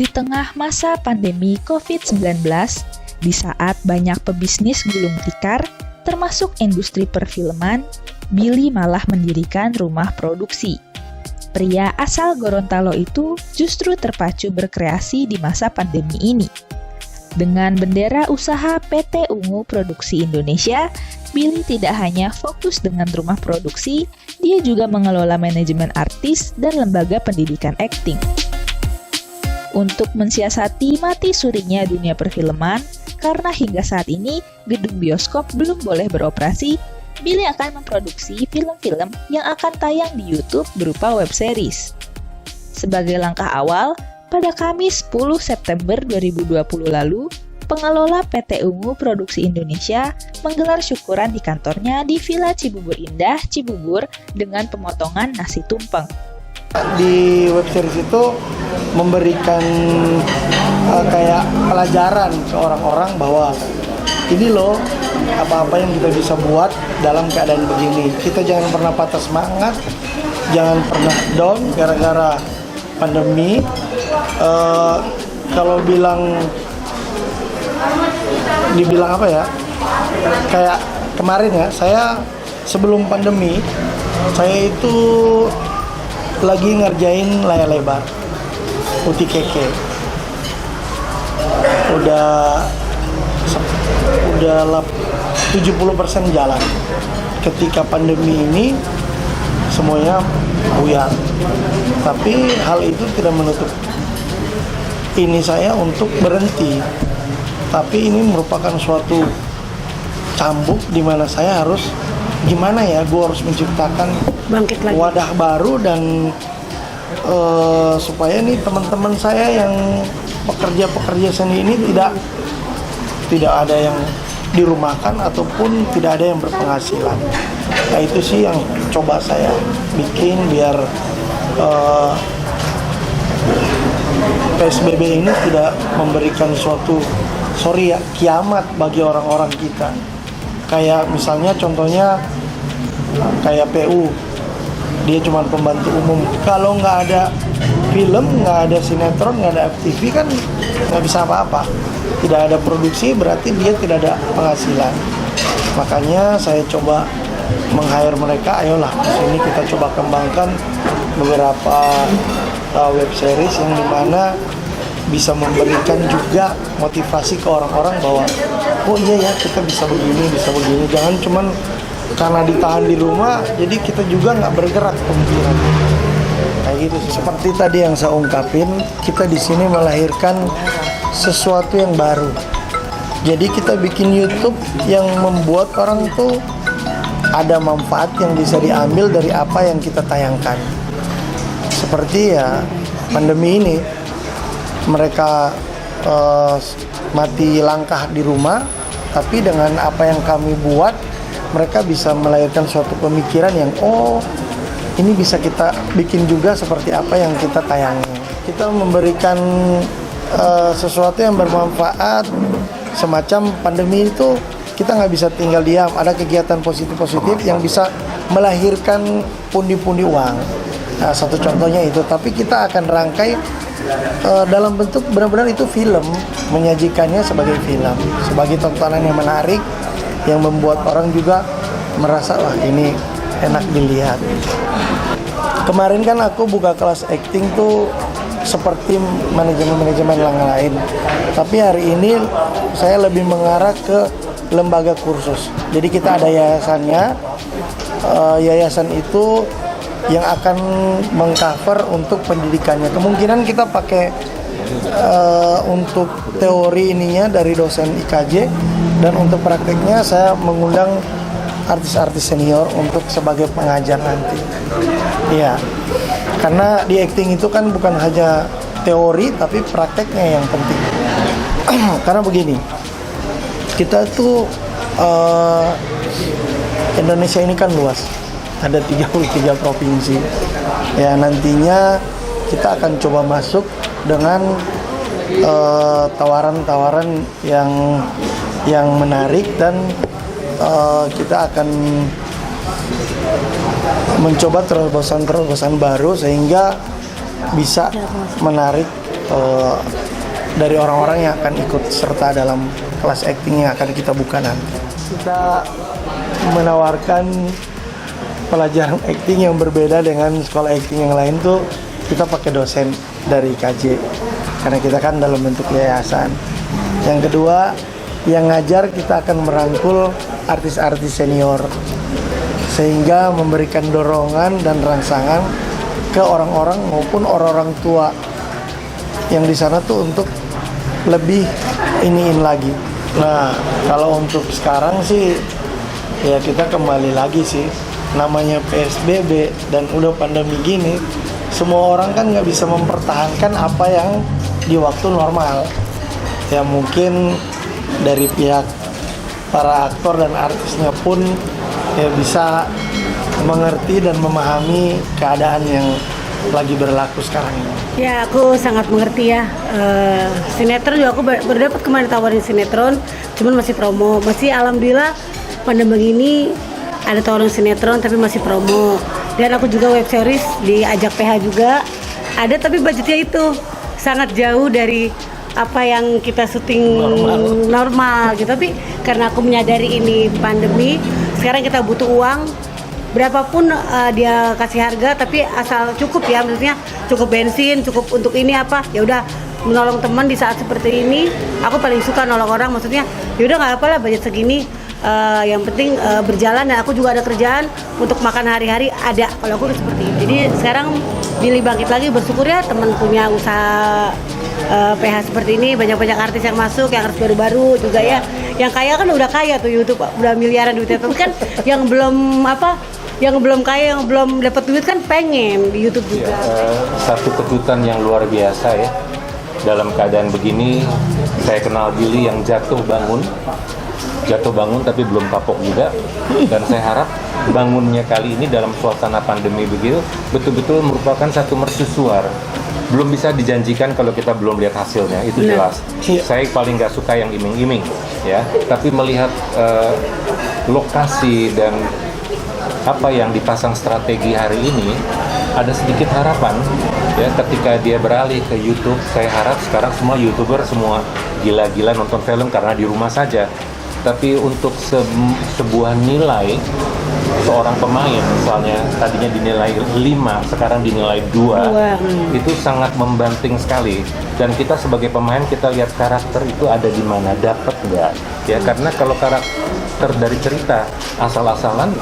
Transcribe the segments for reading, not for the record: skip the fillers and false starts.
Di tengah masa pandemi COVID-19, di saat banyak pebisnis gulung tikar, termasuk industri perfilman, Billy malah mendirikan rumah produksi. Pria asal Gorontalo itu justru terpacu berkreasi di masa pandemi ini. Dengan bendera usaha PT Ungu Produksi Indonesia, Billy tidak hanya fokus dengan rumah produksi, dia juga mengelola manajemen artis dan lembaga pendidikan akting. Untuk mensiasati mati surinya dunia perfilman, karena hingga saat ini gedung bioskop belum boleh beroperasi, Billy akan memproduksi film-film yang akan tayang di YouTube berupa web series. Sebagai langkah awal, pada Kamis 10 September 2020 lalu, pengelola PT Ungu Produksi Indonesia menggelar syukuran di kantornya di Villa Cibubur Indah, Cibubur dengan pemotongan nasi tumpeng. Di web series itu memberikan kayak pelajaran ke orang-orang bahwa ini loh apa-apa yang kita bisa buat dalam keadaan begini. Kita jangan pernah patah semangat, jangan pernah down gara-gara pandemi. Kalau dibilang apa ya, kayak kemarin ya, saya sebelum pandemi, saya itu lagi ngerjain layar lebar Putih Keke. Udah 70% jalan. Ketika pandemi ini semuanya buyar. Tapi hal itu tidak menutup ini saya untuk berhenti. Tapi ini merupakan suatu cambuk di mana saya harus gimana ya, gue harus menciptakan bangkit lagi, wadah baru dan supaya nih teman-teman saya yang pekerja seni ini tidak ada yang dirumahkan ataupun tidak ada yang berpenghasilan. Nah itu sih yang coba saya bikin biar PSBB ini tidak memberikan suatu kiamat bagi orang-orang kita. Kayak misalnya contohnya kayak PU, dia cuma pembantu umum. Kalau nggak ada film, nggak ada sinetron, nggak ada FTV kan nggak bisa apa-apa. Tidak ada produksi berarti dia tidak ada penghasilan. Makanya saya coba meng-hire mereka, ayolah di sini kita coba kembangkan beberapa web series yang dimana bisa memberikan juga motivasi ke orang-orang bahwa oh iya ya kita bisa begini, jangan cuman karena ditahan di rumah jadi kita juga nggak bergerak pemikiran. Kayak gitu sih. Seperti tadi yang saya ungkapin, kita di sini melahirkan sesuatu yang baru. Jadi kita bikin YouTube yang membuat orang tuh ada manfaat yang bisa diambil dari apa yang kita tayangkan. Seperti ya pandemi ini, mereka mati langkah di rumah, tapi dengan apa yang kami buat, mereka bisa melahirkan suatu pemikiran yang ini bisa kita bikin juga seperti apa yang kita tayangi. Kita memberikan sesuatu yang bermanfaat. Semacam pandemi itu kita nggak bisa tinggal diam, ada kegiatan positif yang bisa melahirkan pundi-pundi uang. Nah, satu contohnya itu, tapi kita akan rangkai dalam bentuk benar-benar itu film, menyajikannya sebagai film, sebagai tontonan yang menarik, yang membuat orang juga merasa wah ini enak dilihat. Kemarin kan aku buka kelas acting tuh seperti manajemen yang lain, tapi hari ini saya lebih mengarah ke lembaga kursus. Jadi kita ada yayasannya, yayasan itu yang akan mengcover untuk pendidikannya. Kemungkinan kita pakai untuk teori ininya dari dosen IKJ, dan untuk prakteknya saya mengundang artis-artis senior untuk sebagai pengajar nanti. Iya, karena di acting itu kan bukan hanya teori tapi prakteknya yang penting. Karena begini, kita tuh Indonesia ini kan luas, ada 33 provinsi. Ya nantinya kita akan coba masuk dengan tawaran-tawaran yang yang menarik dan kita akan mencoba terobosan-terobosan baru sehingga bisa menarik dari orang-orang yang akan ikut serta dalam kelas acting yang akan kita buka nanti. Kita menawarkan pelajaran acting yang berbeda dengan sekolah acting yang lain tuh, kita pakai dosen dari KJ karena kita kan dalam bentuk yayasan. Yang kedua, yang ngajar kita akan merangkul artis-artis senior sehingga memberikan dorongan dan rangsangan ke orang-orang maupun orang-orang tua yang di sana tuh untuk lebih iniin lagi. Nah, kalau untuk sekarang sih ya kita kembali lagi sih, namanya PSBB dan udah pandemi gini, semua orang kan nggak bisa mempertahankan apa yang di waktu normal. Ya mungkin dari pihak para aktor dan artisnya pun ya bisa mengerti dan memahami keadaan yang lagi berlaku sekarang ini. Ya, aku sangat mengerti ya. Sinetron juga aku baru dapat kemarin tawarin sinetron, cuman masih promo. Masih alhamdulillah pandemi ini ada tawaran sinetron tapi masih promo. Dan aku juga web series diajak PH juga. Ada tapi budgetnya itu sangat jauh dari apa yang kita syuting normal gitu. Tapi karena aku menyadari ini pandemi, sekarang kita butuh uang. Berapapun dia kasih harga, tapi asal cukup ya, maksudnya cukup bensin, cukup untuk ini apa, ya udah menolong teman di saat seperti ini. Aku paling suka nolong orang, maksudnya ya udah nggak apa-apa lah budget segini, yang penting berjalan dan aku juga ada kerjaan untuk makan hari-hari ada. Kalau aku seperti itu. Jadi sekarang Billy bangkit lagi, bersyukur ya teman punya usaha PH seperti ini, banyak-banyak artis yang masuk, yang artis baru-baru juga ya. Yang kaya kan udah kaya tuh YouTube, udah miliaran duitnya, tapi kan yang belum kaya, yang belum dapat duit kan pengen di YouTube juga. Satu kejutan yang luar biasa ya. Dalam keadaan begini, saya kenal Billy yang jatuh bangun tapi belum kapok juga. Dan saya harap bangunnya kali ini dalam suasana pandemi begitu betul-betul merupakan satu mercusuar. Belum bisa dijanjikan kalau kita belum lihat hasilnya, itu jelas. Saya paling nggak suka yang iming-iming, ya. Tapi melihat lokasi dan apa yang dipasang strategi hari ini, ada sedikit harapan ya ketika dia beralih ke YouTube. Saya harap sekarang semua YouTuber semua gila-gila nonton film karena di rumah saja. Tapi untuk sebuah nilai seorang pemain, misalnya tadinya dinilai 5, sekarang dinilai 2, itu sangat membanting sekali. Dan kita sebagai pemain, kita lihat karakter itu ada di mana, dapat nggak? Ya, karena kalau karakter dari cerita asal-asalan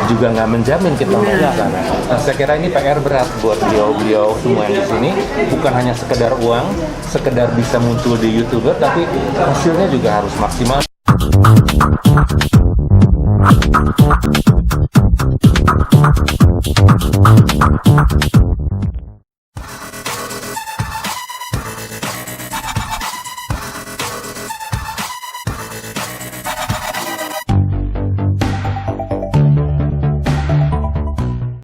juga nggak menjamin kita mau ke sana. Nah, saya kira ini PR berat buat beliau semua yang di sini. Bukan hanya sekedar uang, sekedar bisa muncul di YouTuber, tapi hasilnya juga harus maksimal.